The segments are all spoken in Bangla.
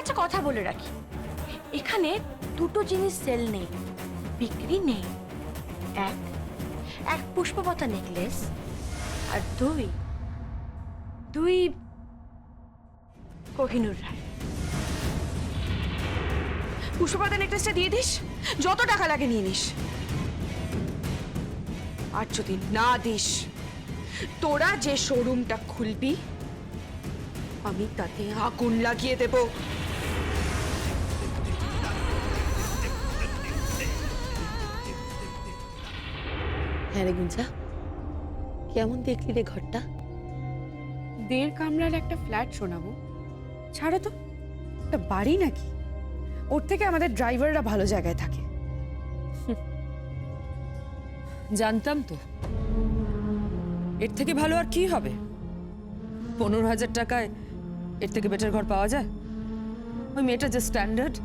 একটা কথা বলে রাখি, এখানে দুটো জিনিস সেল নেই, বিক্রি নেই। এক এক পুষ্পবতা নেকলেস, আর দুই কোহিনূর রায়। পুষ্পপাতা নেকলেসটা দিয়ে দিস, যত টাকা লাগে নিয়ে নিস। আর যদি না দিস, তোরা যে শোরুমটা খুলবি আমি তাতে আগুন লাগিয়ে দেব। হ্যাঁ রে গুঞ্জা, কেমন দেখলি রে ঘরটা? 1.5 কামরার একটা ফ্ল্যাট শোনাবো, ছাড়ো তো, একটা বাড়ি নাকি? ওর থেকে আমাদের ড্রাইভাররা ভালো জায়গায় থাকে। জানতাম তো, এর থেকে ভালো আর কি হবে? 15,000 টাকায় এর থেকে বেটার ঘর পাওয়া যায়? ওই মেয়েটা যে স্ট্যান্ডার্ড,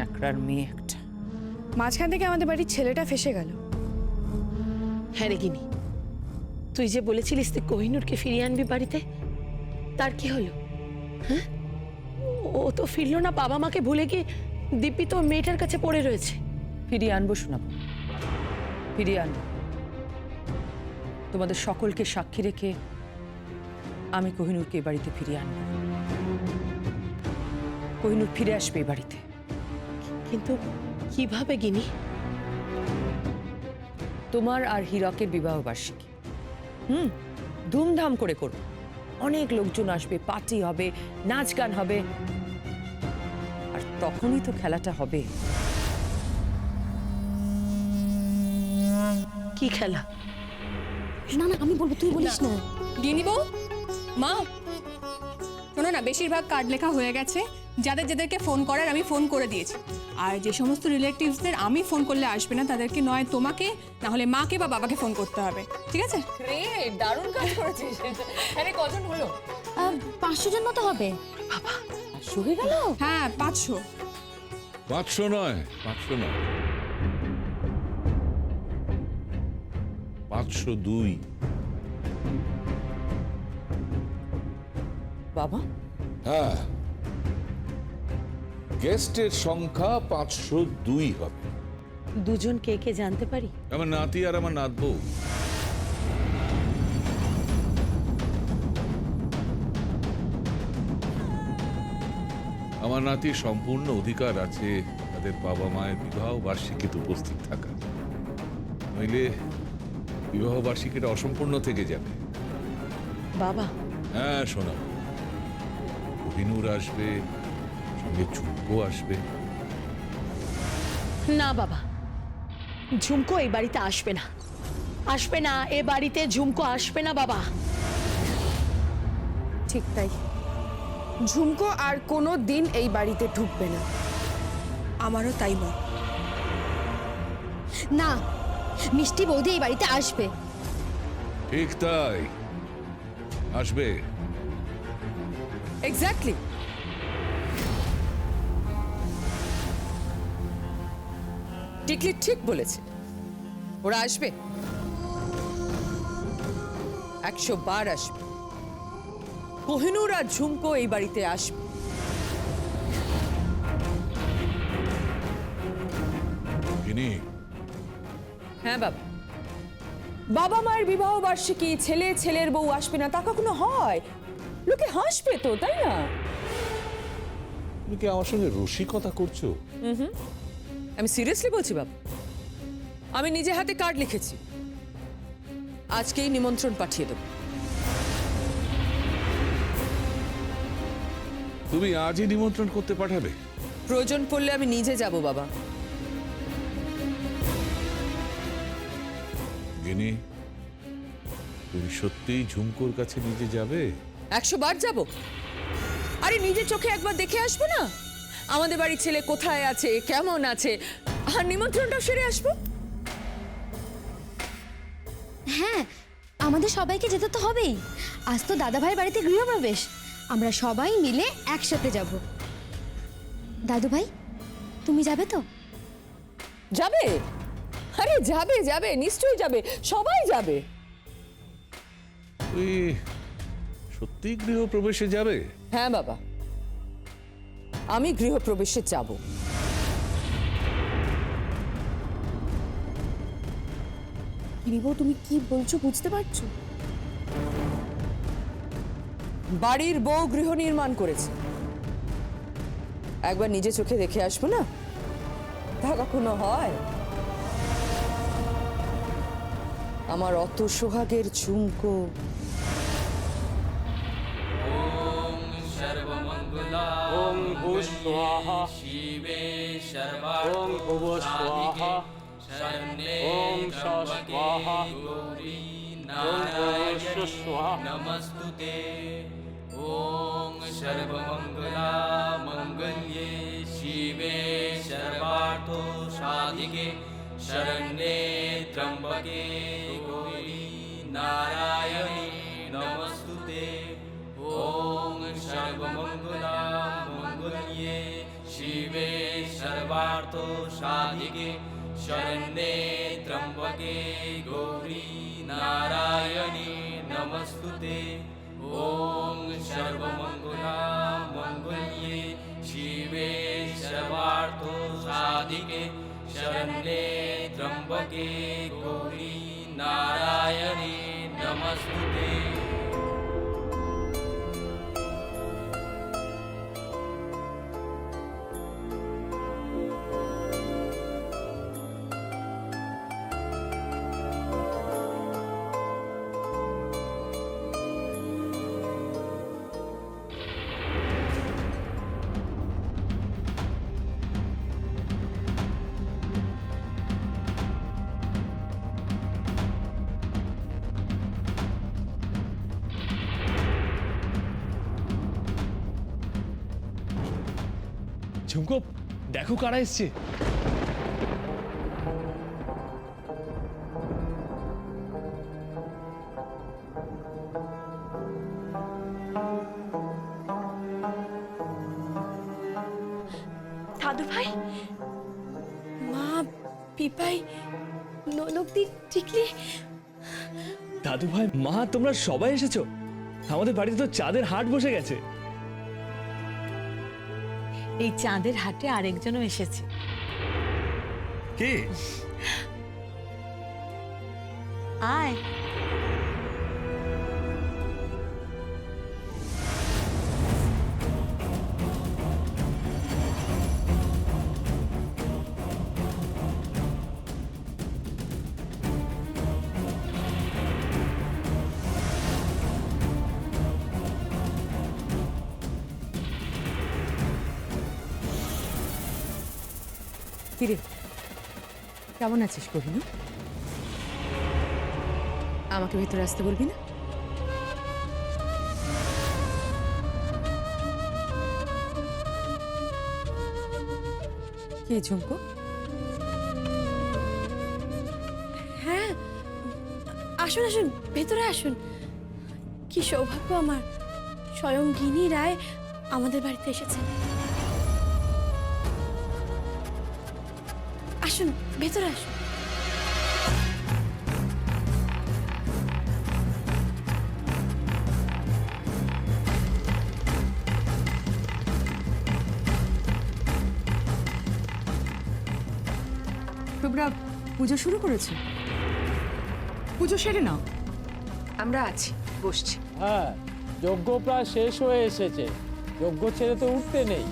একরার মেয়ে একটা। মাঝখান থেকে আমাদের বাড়ির ছেলেটা ফেসে গেল। হ্যাঁ রে গিনি, তুই যে বলেছিলিস তুই কোহিনূরকে ফিরিয়ে আনবি বাড়িতে, তার কি হলো? হ্যাঁ, ও তো ফিরলো না, বাবা মাকে ভুলে গিয়ে দিব্যি তো মেয়েটার কাছে পড়ে রয়েছে। ফিরিয়ে আনবো শোনাবো, ফিরিয়ে আনবো। তোমাদের সকলকে সাক্ষী রেখে আমি কোহিনূরকে এই বাড়িতে ফিরিয়ে আনবো। কোহিনূর ফিরে আসবে এই বাড়িতে। কিন্তু কিভাবে গিনি? তোমার আর হীরকের বিবাহ বার্ষিকী ধুমধাম করে করো, অনেক লোকজন আসবে, পার্টি হবে, নাচ গান হবে, আর তখনই তো খেলাটা হবে। কি খেলা? না না, আমি বলবো, তুই বলিস না। গিনি বউ, মা শোনো না, বেশিরভাগ কার্ড লেখা হয়ে গেছে। যাদের যাদেরকে ফোন করার আমি ফোন করে দিয়েছি। আর যে সমস্ত রিলেটিভসদের আমি ফোন করলে আসবে না, তাদেরকে নয় তোমাকে, না হলে মাকে বা বাবাকে ফোন করতে হবে, ঠিক আছে? গ্রেট, দারুণ কাজ করেছিস। আরে কজন হলো? 500 জন মতো হবে। বাবা, শুয়ে গেল? হ্যাঁ, 500। 500 নয়, 500 নয়, 502। বাবা, হ্যাঁ, গেস্টের সংখ্যা 502 হবে। দুজন কে কে জানতে পারি? আমার নাতি আর আমার নাতবউ। আমার নাতির সম্পূর্ণ অধিকার আছে তাদের বাবা মায়ের বিবাহ বার্ষিকীতে উপস্থিত থাকা, নইলে বিবাহ বার্ষিকীটা অসম্পূর্ণ থেকে যাবে। বাবা, হ্যাঁ শোনা, কোহিনূর আসবে, সঙ্গে ঝুমকো আসবে। না বাবা, ঝুমকো এই বাড়িতে আসবে না, আসবে না, এ বাড়িতে ঝুমকো আসবে না বাবা। ঠিক তাই, ঝুমকো আর কোনো দিন এই বাড়িতে ঢুকবে না। আমারও তাই মত। না, মিষ্টি বৌদি এই বাড়িতে আসবে। ঠিক তাই, আসবে। এক্স্যাক্টলি। টিকলি ঠিক বলেছে, ওরা আসবে, 100 বার আসবে। কোহিনূর আর ঝুমকো এই বাড়িতে আসবে। গিনি, হ্যাঁ বাবা, বাবা মায়ের বিবাহ বার্ষিকী, ছেলে ছেলের বউ আসবে না তা কখনো হয়? লোকে হাসবে তো, তাই না? তুমি কি আমার সঙ্গে রসিকতা করছো? আমি সিরিয়াসলি বলছি বাবা, আমি নিজে হাতে কার্ড লিখেছি, আজকেই নিমন্ত্রণ পাঠিয়ে দেব। তুমি আজই নিমন্ত্রণ করতে পাঠাবে? প্রয়োজন পড়লে আমি নিজে যাব বাবা। গিনি, তুমি সত্যিই ঝুমকোর কাছে নিজে যাবে? 100 বার যাব। আরে নিজের চোখে একবার দেখে আসবো না আমাদের বাড়ির ছেলে কোথায় আছে, কেমন আছে, আর নিমন্ত্রণটা সেরে আসবো। হ্যাঁ, আমাদের সবাইকে যেতে তো হবেই। আজ তো দাদা ভাইয়ের বাড়িতে গৃহপ্রবেশ, আমরা সবাই মিলে একসাথে যাব। দাদু ভাই, তুমি যাবে তো? যাবে? আরে যাবে যাবে, নিশ্চয়ই যাবে, সবাই যাবে। তুই সত্যিই গৃহপ্রবেশে যাবে? হ্যাঁ বাবা, আমি গৃহপ্রবেশে যাব। গিরিবউ, তুমি কি বলছো বুঝতে পারছো? বাড়ির বউ গৃহ নির্মাণ করেছে, একবার নিজে চোখে দেখে আসবো না? তা কখনো হয়? আমার অত সোহাগের ঝুমকো ওম ভূ স্বাহা শিবে ওম ভুব স্বাহা ওম স্বাহা ওম ভূষ স্বাহা नमस्तुते ओम सर्वमंगला मंगल्ये शिवे सर्वार्थो साधिके शरण्ये त्र्यंबके गौरी नारायणी नमस्तुते ओम सर्वमंगला मंगल्ये शिवे सर्वार्थो साधिके शरण्ये त्र्यंबके गौरी नारायणी नमस्तुते ओम सर्वमंगला मंगल्ये शिवे सर्वार्थो साधिके शरण्ये त्र्यंबके गौरी नारायणी नमस्तुते। ঝুমকো, দেখো কারা এসছে। দাদু ভাই, মা, পিপাই, ননকদি, টিকলি। দাদু ভাই, মা, তোমরা সবাই এসেছো? আমাদের বাড়িতে তো চাঁদের হাট বসে গেছে। এই চাঁদের হাটে আরেকজনও এসেছে। কে? আয়। কিরে, কেমন আছিস কোহিনূর? আমাকে ভেতরে আসতে বলবি না? কি ঝুমকো? হ্যাঁ, আসুন আসুন, ভেতরে আসুন। কি সৌভাগ্য আমার, স্বয়ং গিনি রায় আমাদের বাড়িতে এসেছেন। আসুন, ভেতরে আসুন। তোমরা পুজো শুরু করেছো? পুজো সেরে নাও। আমরা আছি, বসছি। হ্যাঁ, যজ্ঞ প্রায় শেষ হয়ে এসেছে, যজ্ঞ ছেড়ে তো উঠতে নেই।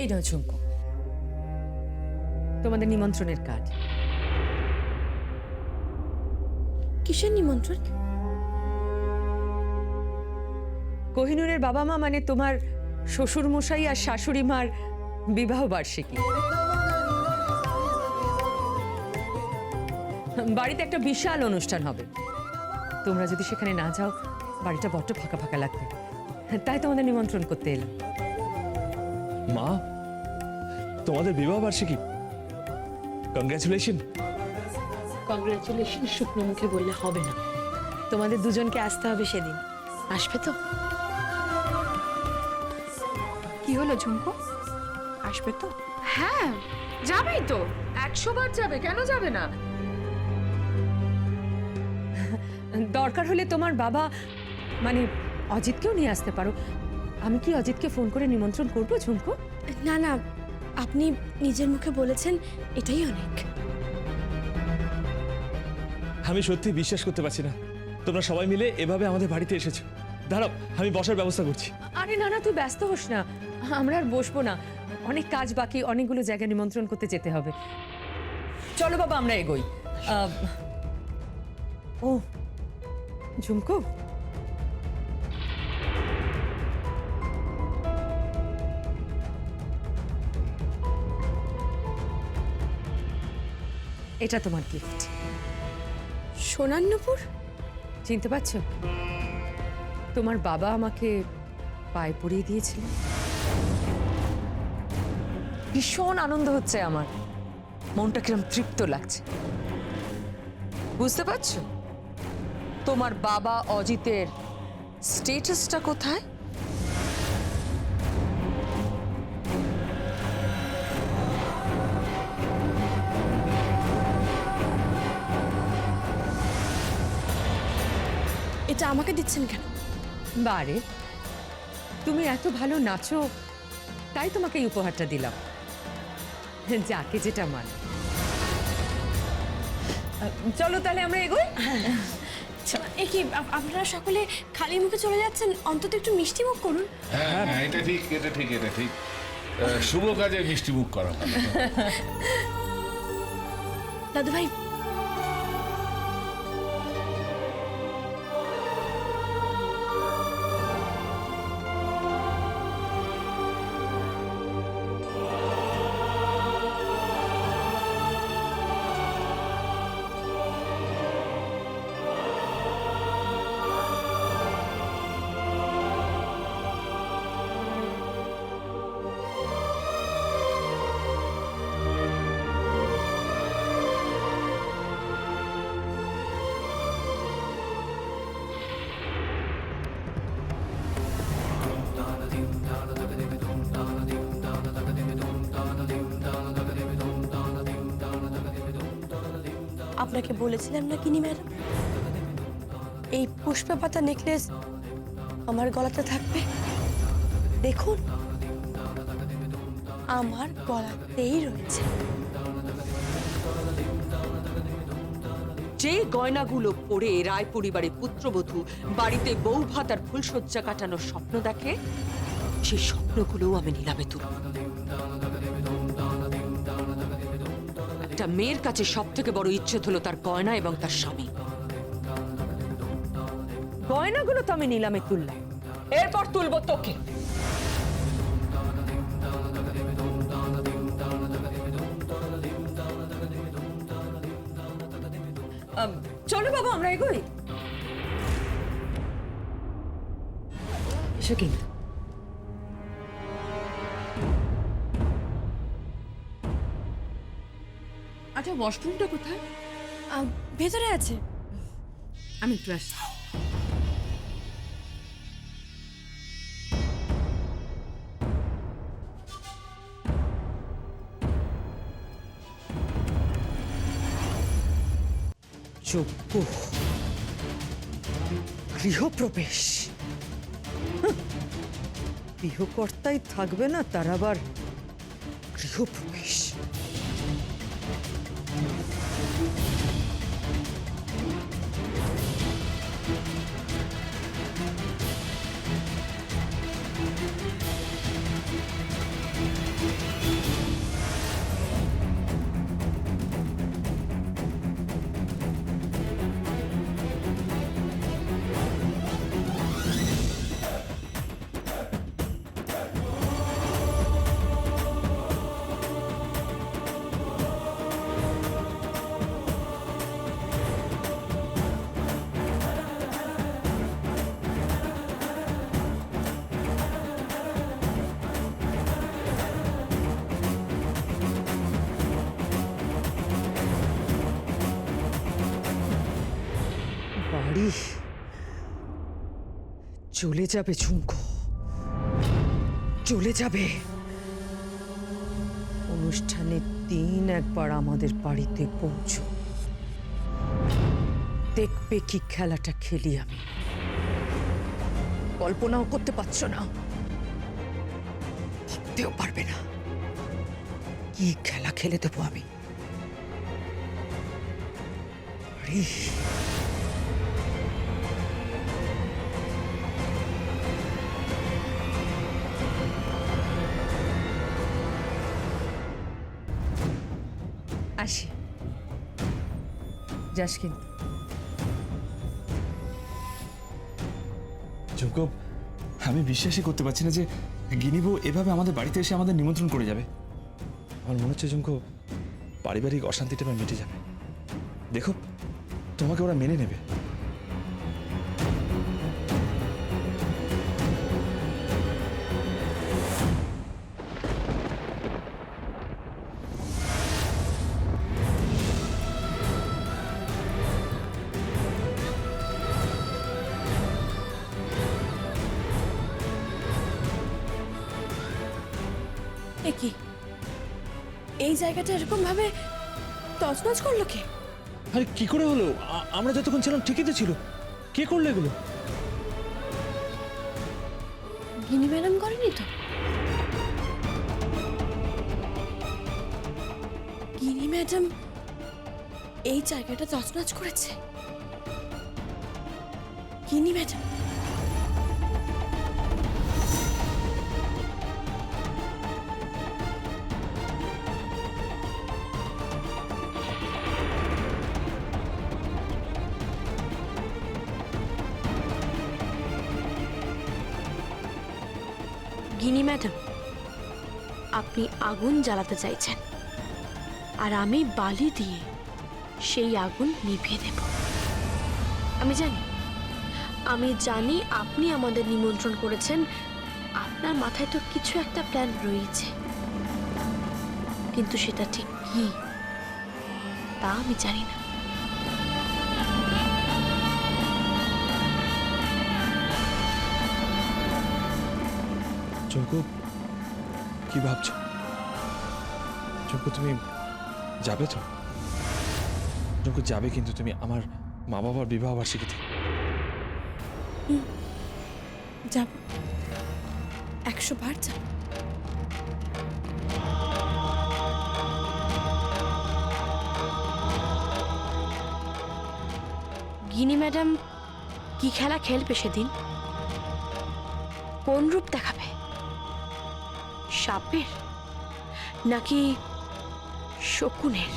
এই নয় ঝুমকো, তোমাদের নিমন্ত্রণের কার্ড। কিসের নিমন্ত্রণ? কোহিনূরের বাবা মা মানে তোমার শ্বশুর মশাই আর শাশুড়ি মার বিবাহ বার্ষিকী। বাড়িতে একটা বিশাল অনুষ্ঠান হবে, তোমরা যদি সেখানে না যাও বাড়িটা বড্ড ফাঁকা ফাঁকা লাগবে, তাই তোমাদের নিমন্ত্রণ করতে এলাম। মা, তোমাদের বিবাহ বার্ষিকী, কংগ্রাচুলেশন। কংগ্রাচুলেশন শুকনো মুখে বললে হবে না, তোমাদের দুজনকে আসতে হবে সেদিন। আসবে তো? কি হলো ঝুমকো, আসবে তো? হ্যাঁ, যাবেই তো, 100 বার যাবে, কেন যাবে না? দরকার হলে তোমার বাবা মানে অজিতকেও নিয়ে আসতে পারো। আমি কি অজিতকে ফোন করে নিমন্ত্রণ করবো ঝুমকো? না না, আপনি নিজের মুখে বলেছেন, এটাই অনেক। আমি সত্যি বিশ্বাস করতে পারছি না তোমরা সবাই মিলে এভাবে আমাদের বাড়িতে এসেছো। দাঁড়াও, আমি বসার ব্যবস্থা করছি। আরে না না, তুই ব্যস্ত হোস না, আমরা আর বসবো না, অনেক কাজ বাকি, অনেকগুলো জায়গায় নিমন্ত্রণ করতে যেতে হবে। চলো বাবা আমরা এগোই। ও ঝুমকো, এটা তোমার গিফট। সোনার নূপুর? চিনতে পারছো? তোমার বাবা আমাকে পায়ে পরিয়ে দিয়েছিল। ভীষণ আনন্দ হচ্ছে আমার, মনটা কিরম তৃপ্ত লাগছে। বুঝতে পারছো তোমার বাবা অজিতের স্টেটাসটা কোথায়? এটা আমাকে দিচ্ছেন কেন? বারে, তুমি এত ভালো নাচো তাই তোমাকে এই উপহারটা দিলাম, যাকে যেটা মানে। চলো তাহলে আমরা এগোই। এ কি আপনারা সকলে খালি মুখে চলে যাচ্ছেন? অন্তত একটু মিষ্টি মুখ করুন। হ্যাঁ হ্যাঁ, এটা ঠিক, এটা ঠিক, এটা ঠিক। শুভ কাজে মিষ্টি মুখ করা ভালো। দাদু ভাই, আপনাকে বলেছিলাম না কিনি ম্যাডাম, এই পুষ্পা পাতা নেকলেস আমার গলাতে থাকবে। দেখুন, আমার গলাতেই রয়েছে। যে গয়নাগুলো পরে রায় পরিবারের পুত্রবধূ বাড়িতে বউ ভাত আর ফুলসজ্জা কাটানোর স্বপ্ন দেখে, সেই স্বপ্নগুলোও আমি নিলামে তুলব। একটা মেয়ের কাছে সব থেকে বড় ইচ্ছে হলো তার গয়না এবং তার স্বামী। গয়নাগুলো তো আমি নিলামে তুললাম, এরপর তুলবো তোকে। চলো বাবা আমরা এগোই। এসো কিন্তু। আচ্ছা, ওয়াশরুমটা কোথায়? ভেতরে আছে। আমি একটু আসছি। যোগ্য গৃহপ্রবেশ, গৃহকর্তাই থাকবে না, তার আবার গৃহপ্রবেশ। বাড়ি চলে যাবে ঝুমকো, চলে যাবে। অনুষ্ঠানের দিন একবার আমাদের বাড়িতে পৌঁছো, দেখবে কি খেলাটা খেলি আমি। কল্পনাও করতে পারছো না, ভাবতেও পারবে না কি খেলা খেলে দেবো আমি। আরে আসি, যাস কিন্তু। ঝুমকো, আমি বিশ্বাসই করতে পারছি না যে গিনিবু এভাবে আমাদের বাড়িতে এসে আমাদের নিমন্ত্রণ করে যাবে। আমার মনে হচ্ছে ঝুমকো, পারিবারিক অশান্তিটা এবার মিটে যাবে। দেখো, তোমাকে ওরা মেনে নেবে। এ কি, এই জায়গাটা এরকম ভাবে তছনছ করলো কে? আরে কি করে হলো? আমরা যতক্ষণ ছিলাম ঠিকই তো ছিল। কে করলো এগুলো? গিনি ম্যাডাম করেনি তো? গিনি ম্যাডাম এই জায়গাটা তছনছ করেছে? গিনি ম্যাডাম? গিনি ম্যাডাম, আপনি আগুন জ্বালাতে চাইছেন আর আমি বালি দিয়ে সেই আগুন নিভিয়ে দেব। আমি জানি আপনি আমাদের নিমন্ত্রণ করেছেন। আপনার মাথায় তো কিছু একটা প্ল্যান রয়েছে, কিন্তু সেটা ঠিক কি তা আমি জানি না। ঝুমকো, কি ভাবছো? ঝুমকো, তুমি যাবে তো? ঝুমকো, যাবে কিন্তু তুমি আমার মা বাবার বিবাহ বার্ষিকীতে? যাব, 100 বার যাব। গিনি ম্যাডাম কি খেলা খেলবে সেদিন? কোন রূপ দেখাবে? সাপের নাকি শকুনের?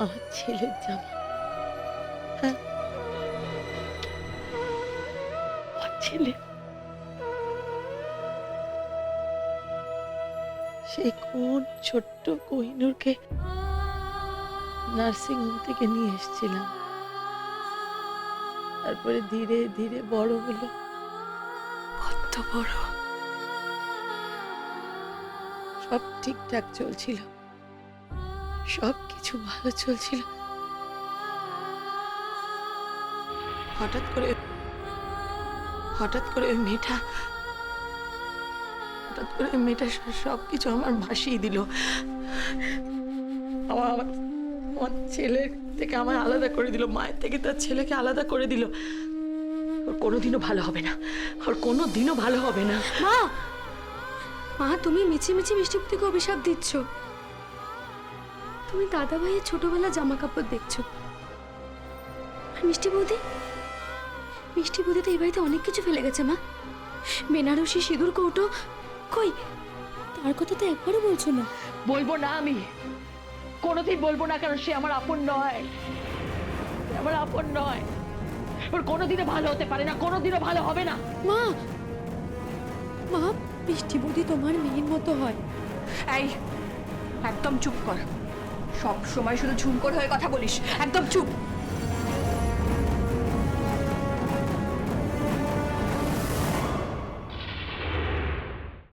আমার ছেলের জামা, হ্যাঁ, আমার ছেলে সেই কোন ছোট্ট কোহিনূরকে নার্সিং হোম থেকে নিয়ে এসেছিলাম, তারপরে ধীরে ধীরে বড় হলো। কত বড়! সব ঠিকঠাক চলছিল, সব কিছু ভালো চলছিল। হঠাৎ করে ওই মেয়েটা সবকিছু আমার ভাসিয়ে দিল। আমার ছেলের থেকে আমার আলাদা করে দিল, মায়ের থেকে তার ছেলেকে আলাদা করে দিল। ওর কোনোদিনও ভালো হবে না, ওর কোনোদিনও ভালো হবে না। মা, তুমি মিছিমিছি মিষ্টিকে অভিশাপ দিচ্ছ। তুমি দাদা ভাইয়ের ছোটবেলা জামা কাপড় দেখছো, আর মিষ্টি বৌদি তো এই বাড়িতে অনেক কিছু ফেলে গেছে। মা, বেনারসি সিঁদুর কৌটো কই, তার কথা তো একবারও বলছো না। বলবো না, আমি কোনোদিন বলবো না, কারণ সে আমার আপন নয়, আমার আপন নয়। ওর কোনোদিনও ভালো হতে পারে না, কোনোদিনও ভালো হবে না। মা মা বৃষ্টি বৌদি তোমার মেয়ের মতো হয়। এই একদম চুপ কর, সব সময় শুধু ঝুমকোর হয়ে কথা বলিস, একদম চুপ।